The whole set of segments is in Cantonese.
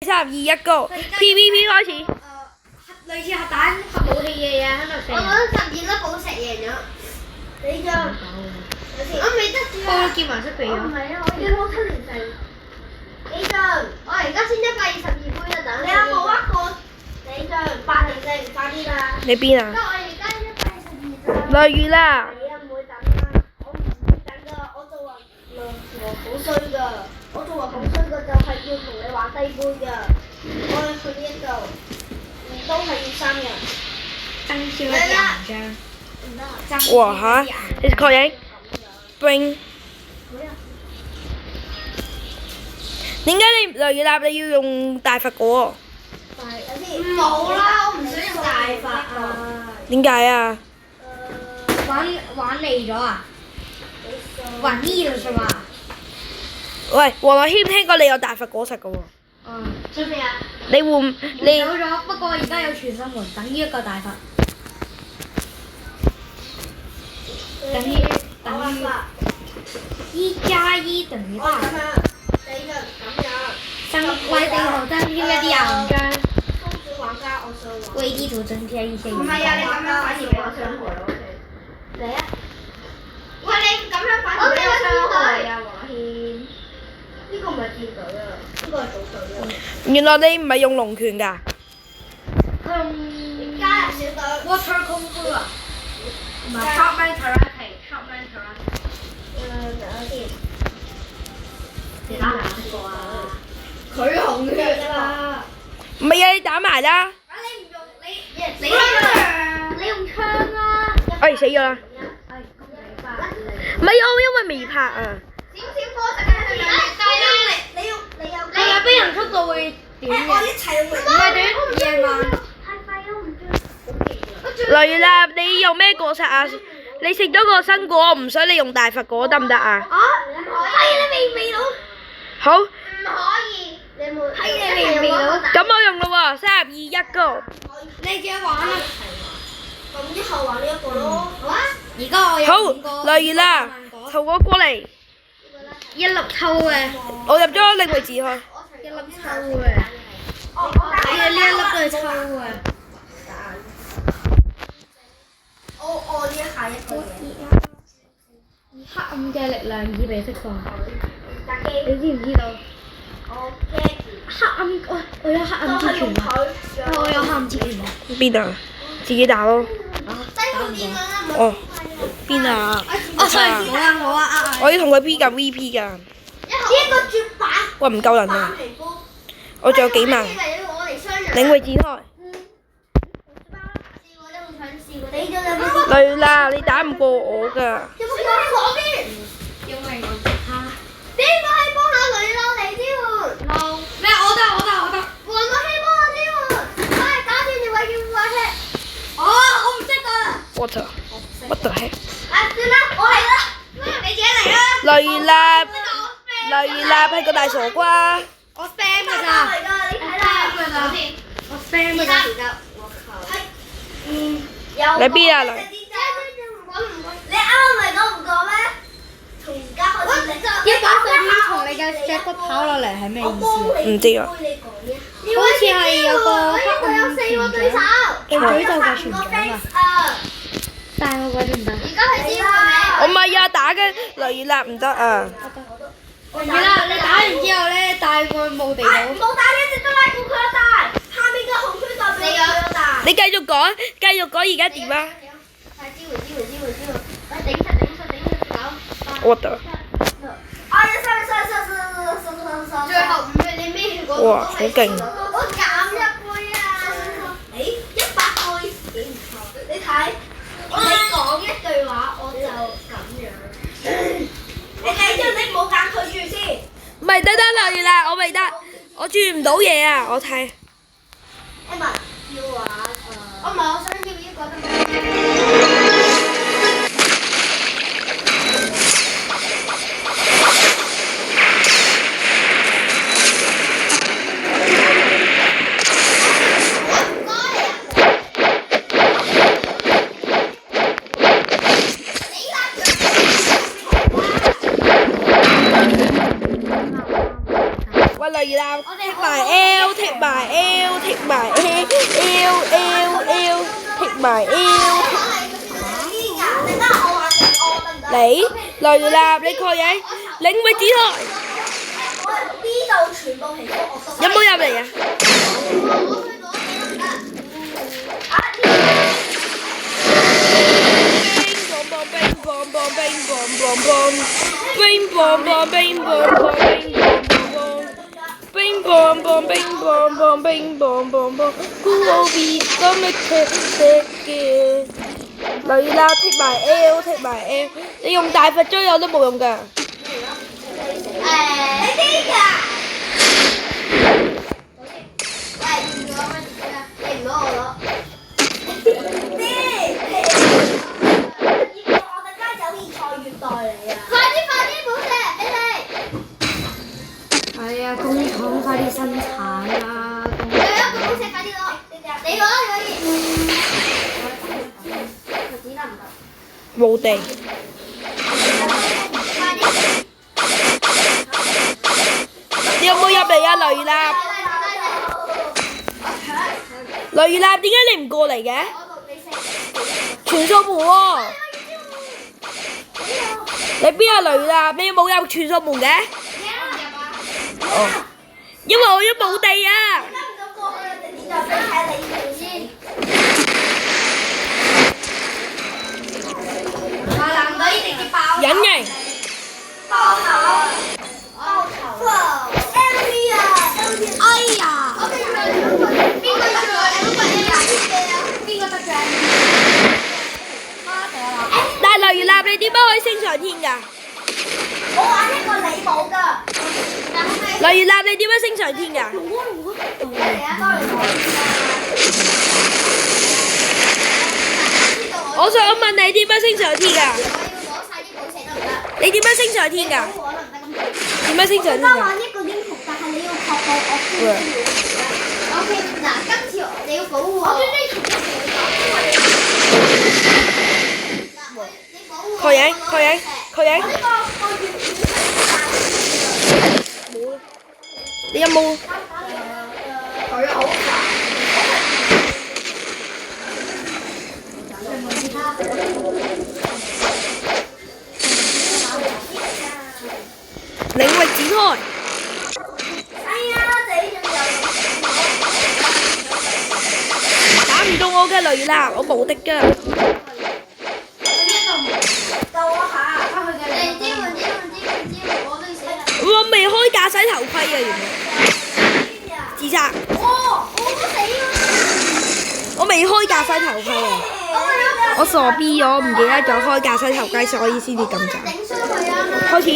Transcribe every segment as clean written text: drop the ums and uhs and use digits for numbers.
3、2、1 go，PVP 開始。類似核彈、核武器嘅嘢喺度射。我攞12粒寶石贏咗。你就我未得住啊！我劍還識避咗。唔係啊，我已經攞7連勝。你就我而家先122杯啦，等你有冇一個？你就8連勝，快啲啦！你邊啊？我而家122咋。落雨啦！你唔會等啊！我唔會等㗎，我做人好衰㗎。我做人好衰㗎，就係要同你玩低杯㗎。我去呢度。都係要3人，爭少一人張。哇嚇！你確認 ？Bring。點解你雷雨立你要用大佛果？冇啦，我唔想用大佛啊。點解啊？玩膩咗啊？玩膩了是嘛？喂，黃樂軒聽過你有大佛果實嘅喎。做咩啊？你換你。走咗，不過而家有傳送門，等於一個大佛。等於1+1等於大。你就咁樣。為地圖增添一啲硬張。為地圖增添一些硬張。唔係啊，你咁樣反而我想回我哋。嚟啊！喂，你咁樣反而俾我傷害啊，黃軒。呢個唔係戰隊啊，呢個係組隊啊。原來你唔係用龍拳㗎。佢用加入小隊。Water 功夫啊！唔係 Shotman Karate。你打邊個啊？佢紅血啦。唔係啊，你打埋啦。你唔用你用槍啦。哎，死咗啦！唔係我因為未拍啊。少波實嘅係你有飛行速度會短嘅，唔係短，而係慢。太快咯，唔中。雷雨立，你用咩果實啊？你食咗個新果，我唔想你用大佛果得唔得啊？唔可以，你未到。好。唔可以，你冇。係你未到。咁我用咯喎，3、2、1 go。你自己玩啊。咁之後玩呢一個咯。好啊。而家我有5個。好，雷雨立，投我過嚟。一粒抽嘅。我入咗領域字去。一粒抽嘅。係啊，呢一粒都係抽嘅。我呢下一個黑暗嘅力量已被釋放。你知唔知道？黑暗，我有黑暗之拳啊！我有黑暗之拳啊！邊啊？自己打咯。哦。邊啊？好啊！我要同佢 P 㗎 VP 㗎。呢個絕版。喂，唔夠人啊！我仲有幾萬。領域展開。雷啦！你打唔過我㗎。有冇幫左邊？因為我嚇。邊個係幫下雷啦？嚟支援。咩？我得。黃樂希幫我支援。快打斷條位叫快吃。我唔識㗎。What the heck？算啦，我嚟啦。你自己嚟啦。雷雨立係個大傻瓜。我 spam 㗎咋。你睇啦。我 spam 㗎咋。你邊啊？雷？你啱啱咪講唔過咩？從而家開始一把碎片從你嘅脊骨跑落嚟係咩意思？唔知啊。好似係有個黑暗之拳嘅，對詛咒嘅拳掌啊！但係我鬼都唔得。而家係支援你。我唔係啊，打嘅雷雨立唔得啊。你打完之後咧，帶個墓地佬。冇帶呢隻都拉過佢一帶，下面嘅紅圈代表佢一帶。你繼續講，而家點啊？係支援，快頂出走。我得。最後5秒你孭住哇，好勁！我減1杯啊！100杯幾唔錯。你睇，你講一句話我就咁樣。你記住你唔好揀佢住先。唔係得雷雨立，我未得，我轉唔到嘢啊！我睇。Emma 要玩我唔係，我想要呢個得唔得？喂，雷雨立，我哋好埋 L， 踢埋 L， 踢埋 L， 踢埋 L。你雷納，你確認領域展開。有冇入嚟啊？雷納踢埋 L， 踢埋 L， 你用大佛追我都冇用㗎。係啊，工廠快啲生產啦！冇地。你有冇入嚟啊，雷納？雷納，點解你唔過嚟嘅？傳送門喎！你邊有雷納？你冇入傳送門嘅？哦，因為我都冇地啊！隱形。哎呀！邊個得獎？但係雷納，你點解可以升上天㗎？我玩一個你冇㗎。雷納，你點樣升上天㗎？我想問你點樣升上天㗎？你點樣升上天㗎？點樣升上天㗎？玩一個英雄，但係你要確保我先至會。OK， 嗱，今次你要保護我。確認。冇啦。你有冇？佢好煩。領域展開。打唔到我嘅雷納，我無敵㗎。我未開駕駛頭盔啊，原來。自殺。我未開駕駛頭盔啊！我傻逼咗，唔記得咗開駕駛頭盔，所以先至咁渣。開始。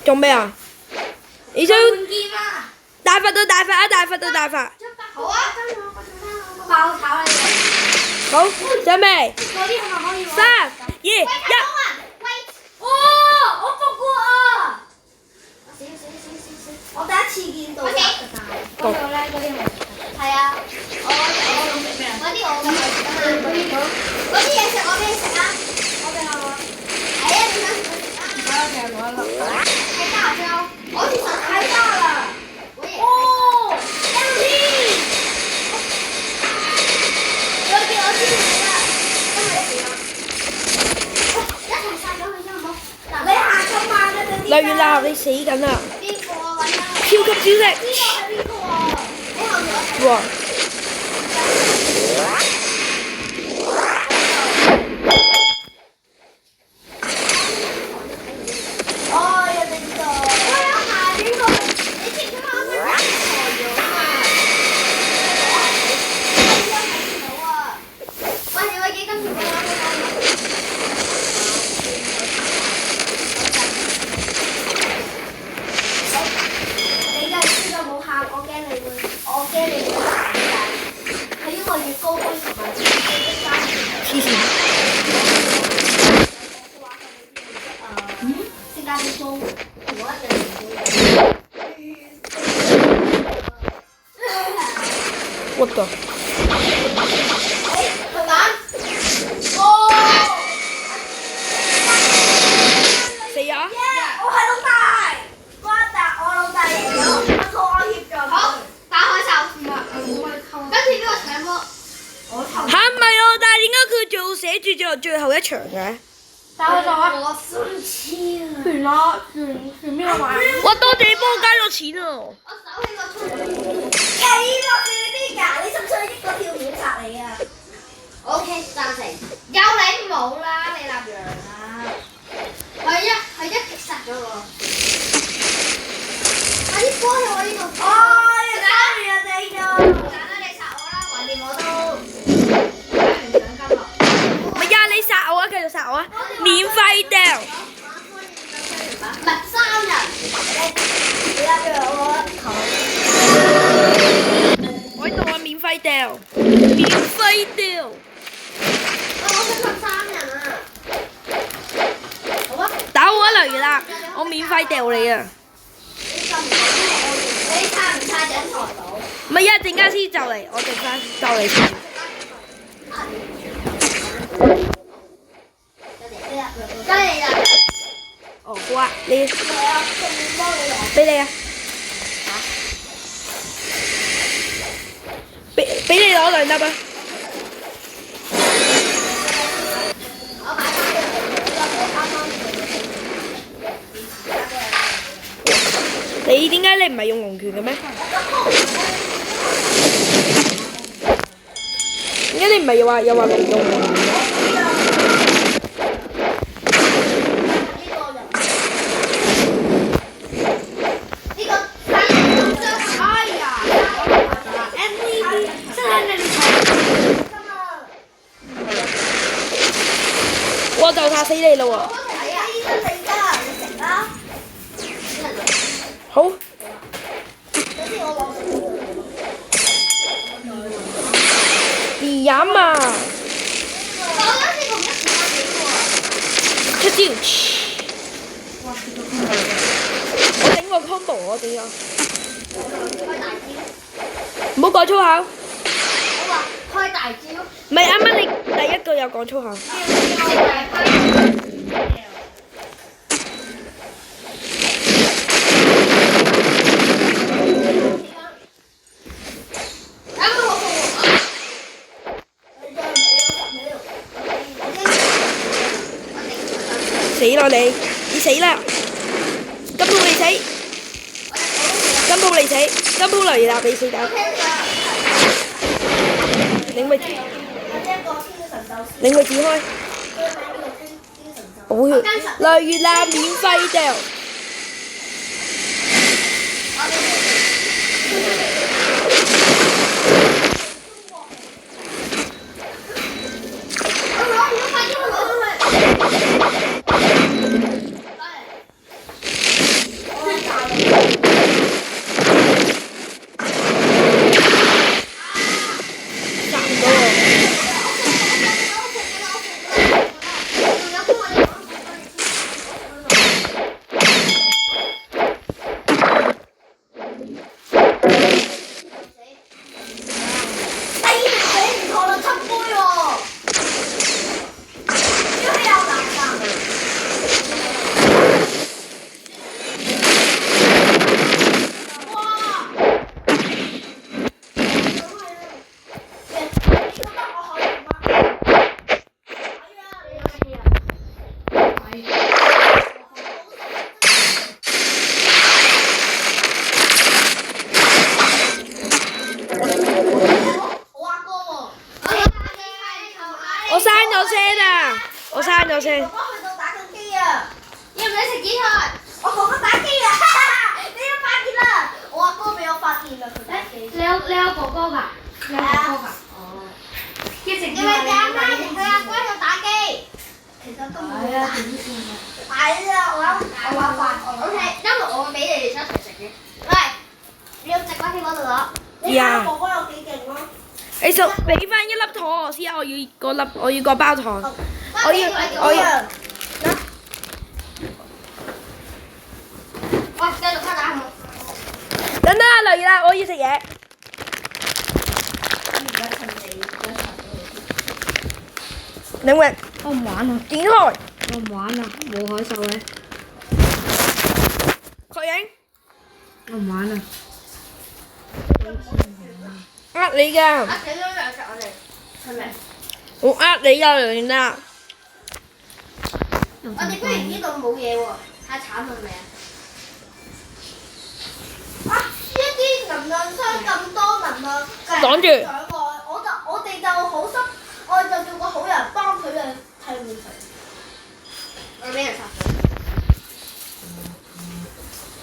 做咩啊？你想大佛到大佛啊！大佛到大佛。好啊！爆炒你。好，準備。3、2、1。哦！我復活啊！我第一次見到。係啊，我嗰啲我嘅嘢食啊嘛，嗰啲嘢食我俾你食啊，我俾我。係啊，你想食就食啊。太大招，我地方太大了。哦 ，MT。我見嚟啦，真係死啦！一齊殺咗佢先好。你下咁慢嘅你。雷納，你死緊啦！邊個啊？揾啊！超級招式。呢個係邊個啊？你後面。哇！What the？ 死啊！我係老大。寫住最後一場嘅？打開咗啊！我生氣啊！完啦，完邊個買？哇！多謝你幫我加咗錢啊！我手起個出幾落你啲㗎？你信唔信一個跳秒殺你啊？O K，贊成。有你冇啦，你立羊啊！佢一擊殺咗我。快啲波喺我呢度！哦，你打完人哋㗎！揀啦，你殺我啦，橫掂我都打完獎金啦。唔係呀，你殺我啊！繼續殺我啊！免費掉。唔係3人，你立羊我我喺度啊！免費掉，免費掉。我想3人啊！好啊！打我啊！例如啦，我免費掉你啊！你咁唔講你猜唔猜緊台佬？唔係呀，陣間先就嚟，我陣間就嚟先。跟你啦。哦，好啊，你係啊，順便幫你攞。俾你啊！俾你攞2粒啊！我買翻你點解你唔係用龍拳嘅咩？點解你唔係又話龍用龍拳嘅？我就殺死你啦喎！好。你飲啊！出招！我整個 combo，我整咗。唔好講粗口。開大招。唔係啱啱你第一句有講粗口。死啦你！你死啦！金鋪你死！金鋪你死！金鋪嚟啦！你死得！領位置，領位置開。寶血，來月啦！免費掉。我刪咗先。哥哥去到打緊機啊！要唔要食紫菜？我哥哥打機啊！你都發現啦！我阿哥俾我發現啦，佢打機。你有哥哥㗎？你有哥哥㗎？哦。一直因為佢阿媽佢阿哥喺度打機。其實都冇打。係啊，我話飯。O K，因為我俾你哋一齊食嘅。喂，你要直翻喺嗰度攞。你睇哥哥有幾勁咯？你就俾翻1粒糖我先啊！我要個包糖。我要。喂，繼續開打係冇？等等啊，嚟啦！我要食嘢。領域。我唔玩啊！展開。我唔玩啊！冇海獸嘅。確認。我唔玩啊！呃你㗎。啊！死咗兩隻我哋，係咪？我呃你㗎梁啦。我哋居然呢度冇嘢喎，太慘係咪啊？啊！呢一啲能量箱咁多能量，擋住上我哋就好心，我哋就做個好人幫佢哋替換佢。我俾人殺咗。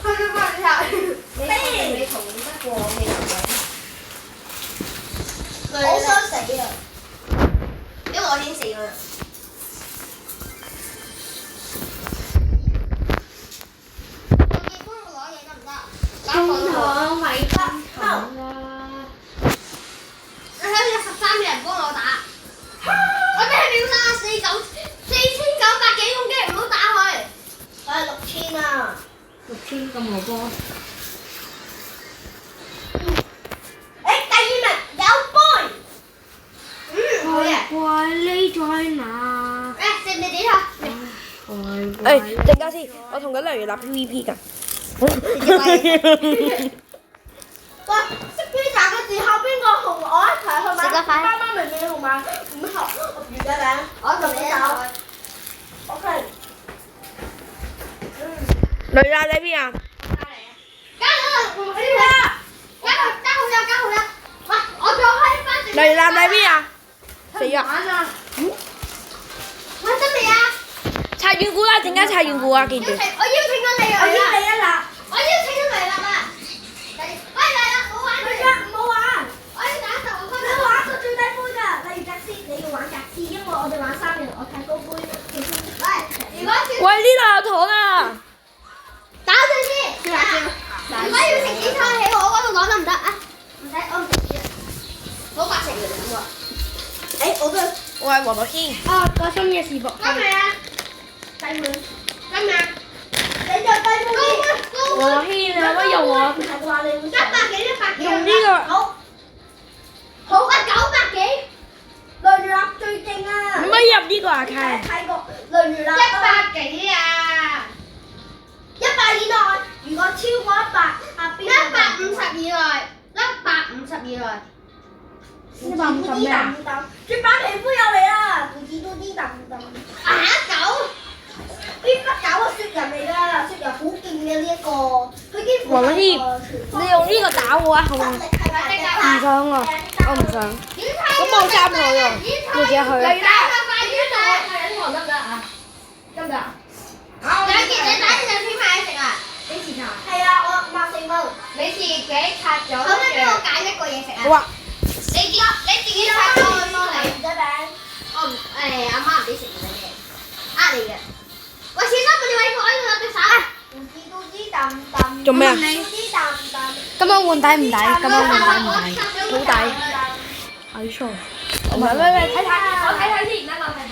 佢俾人殺。你同得過我嘅人嘅？我想死啊！因為我已經死咗啦。中堂咪分堂啦！你睇有13個人幫我打，我俾佢秒殺4900幾公擊，唔好打佢。6000啊6000咁我波。第2名有杯。好嘢。怪你在哪？食唔食點啊？誒，陣間先，我同緊梁月立 PVP 㗎。喂，識 pizza 嘅時候邊個同我一齊去買？食得快。啱啱明明同買5盒魚嘅餅，我同你走。OK。梁月立喺邊啊？加好呀！喂，我再開翻食。梁月立喺邊啊？死啊！喂，得未啊？拆遠股啦，陣間拆遠股啊，記住。我邀請咗你啊！我邀你啊啦！我邀請咗嚟啦嘛！喂嚟啦，唔好玩佢啊！唔好玩！我要打15分。你玩個最低杯㗎，例如格斯，你要玩格斯，因為我哋玩3人，我太高杯。喂，如果喂，呢度有糖啊！打陣先。如果要食紫菜喺我嗰度攞得唔得啊？唔使，我唔食住。好白食嘅咁喎。我都。我係黃樂軒。啊，個深夜視伏。今日啊，低碗。今日。你就低碗啲。黃樂軒，你可唔可以用我？ 100幾。用呢個。好啊，900幾。雷月立最勁啊！唔可以入呢個啊，卡。睇過雷月立。100幾啊！100以內，如果超過100，下邊。150以內，150以內。 150咩啊？絕版皮膚又嚟啦！唔知都啲揼揼。狗？邊匹狗啊？雪人嚟㗎，雪人好勁嘅呢一個，佢幾乎。黃樂軒，你用呢個打我啊，好唔好？唔想啊，我唔想。咁我3個喎，要幾去？嚟啦！得唔得啊？得唔得？兩件你打2片買食啊？幾錢啊？係啊，我54蚊。你自己拆咗。可唔可以俾我揀一個嘢食啊？好啊。你自己拆咗我幫你。唔使餅。我唔阿媽唔俾食嘅嘢，呃你嘅。喂，先生，你位我呢度有隻手。唔知都知揼揼。做咩啊？知揼揼。今晚換抵唔抵？今晚換抵唔抵？好抵。睇錯。唔係咩？睇睇，我睇睇先，等我睇睇。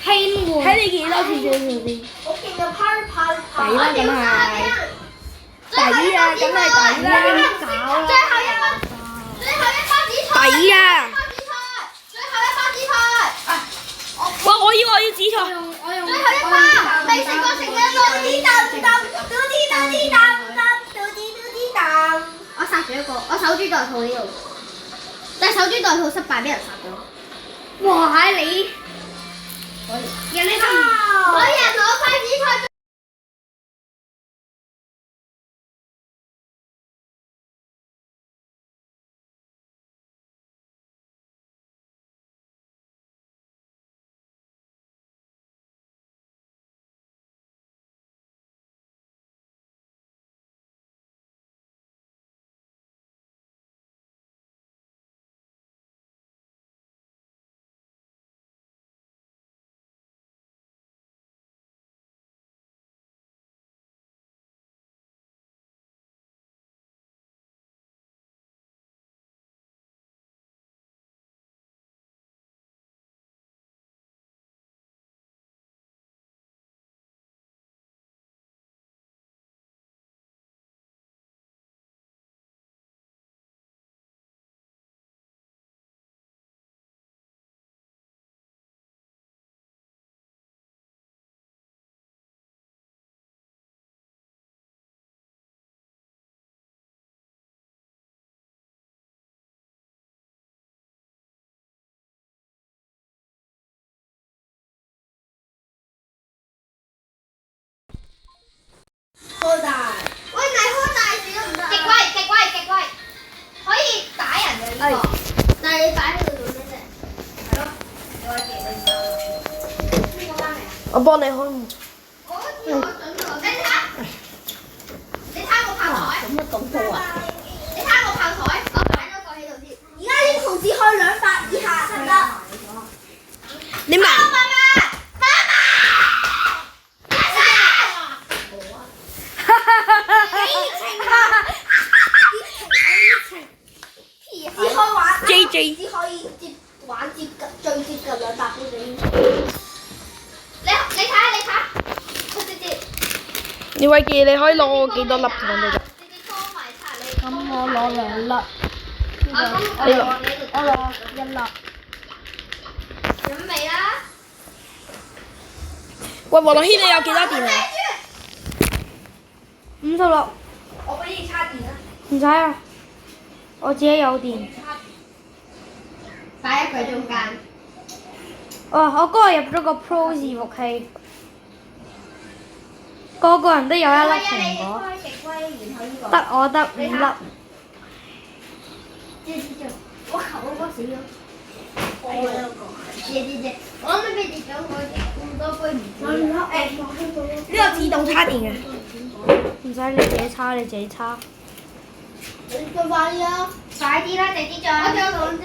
輕換。睇你幾多次最少啲？好勁嘅派。抵啦，梗係。抵啊，梗係抵啦。最後一包紫菜。抵啊！最後一包紫菜。我要紫菜。最後一包，未食過食嘅老子豆豆，我殺咗一個，我守株待兔呢度，但係守株待兔失敗，俾人殺咗。哇！你人哋攞塊紫菜。開大。喂，咪開大字都唔得。極威，極威，極威，可以打人嘅呢個。但係你擺喺度做咩啫？係咯，你話極威就呢個翻嚟啊！我幫你開門。我知我準咗，你睇，你睇個炮台。咁乜咁好啊？你睇個炮台，我擺咗個喺度先。而家英雄只開200以下得唔得？你買。只可以玩 JJ 只可以玩最接近200杯嘅英雄。你睇下，你睇，佢直接。你偉傑，你可以攞幾多粒糖嚟㗎？直接拖埋擦你。咁我攞2粒，我我攞1粒。準備啦。喂，黃樂軒，你有幾多電啊？56。我俾你插電啦。唔使啊，我自己有電。擺喺佢中間。哇！我嗰日入咗個 Pro 伺服器，個個人都有1粒蘋果，開極威，然後呢個。得我得5粒。我求我哥死咗。我有個。姐，我啱啱俾跌咗我咁多杯唔止。呢個自動插電嘅，唔使你自己叉，你自己叉。你快啲啊！快啲啦，地鐵站。我仲有2隻。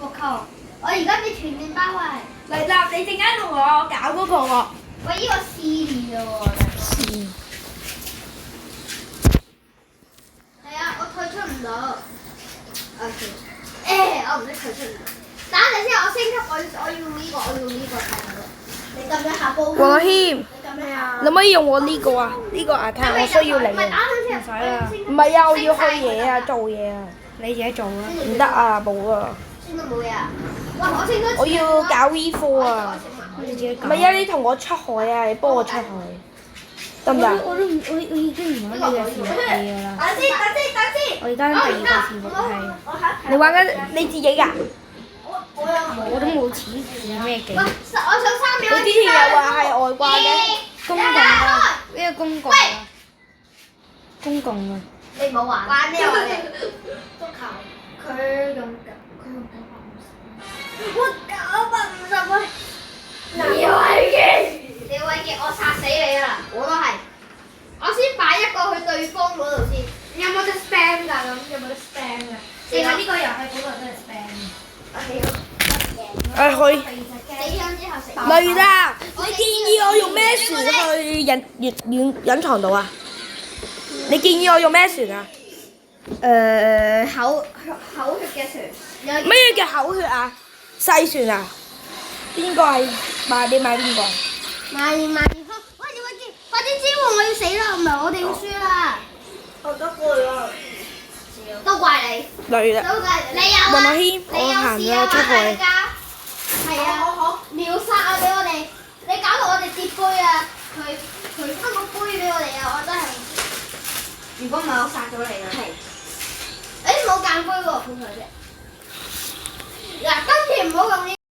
我靠！我而家俾全面包圍。嚟啦！你陣間同我搞嗰個喎。喂，呢個試練嘅喎。係啊，我退出唔到。我唔識退出唔到。等陣先，我升級，我要呢個，我要呢個睇下。你撳一下煲。黃樂軒，你撳咩啊？你可唔可以用我呢個啊？呢個 account 我需要你啊。唔唔使啊，唔係啊，我要去嘢啊，做嘢啊，你自己做啦。唔得啊，冇啊。升到冇嘢啊！哇，我升咗。我要搞 V 4啊。你自己搞。唔係啊，你同我出海啊，你幫我出海，得唔得？我已經唔玩呢個伺服器㗎啦。等先。我而家第2個伺服器，你玩緊你自己㗎？我都冇錢試咩技。我想3秒。你之前又話係外掛嘅。公共啊，呢個公共啊，公共啊。你唔好玩。玩咩玩嘅？足球。佢用950。我950蚊。李偉傑，我殺死你啦！我都係。我先擺一個去對方嗰度先。有冇得 spam 㗎？咁有冇得 spam 㗎？定係呢個遊戲嗰個都係 spam？去。死咗之後食。嚟啦！你建議我用咩船去隱藏到啊？你建議我用咩船啊？口血嘅船。咩叫口血啊？細船啊？邊個係你買邊個？買。喂，李偉傑，快啲支援！我要死啦，唔係我哋要輸啦。我都攰啦。都怪你。嚟啦！都怪你有啊！黃樂軒，我行咗出去。係啊，好秒殺啊！俾我哋，你搞到我哋跌杯啊！佢分個杯俾我哋啊！我真係，如果唔係我殺咗你啦。係。誒冇間杯喎，好彩啫。嗱，今次唔好用呢。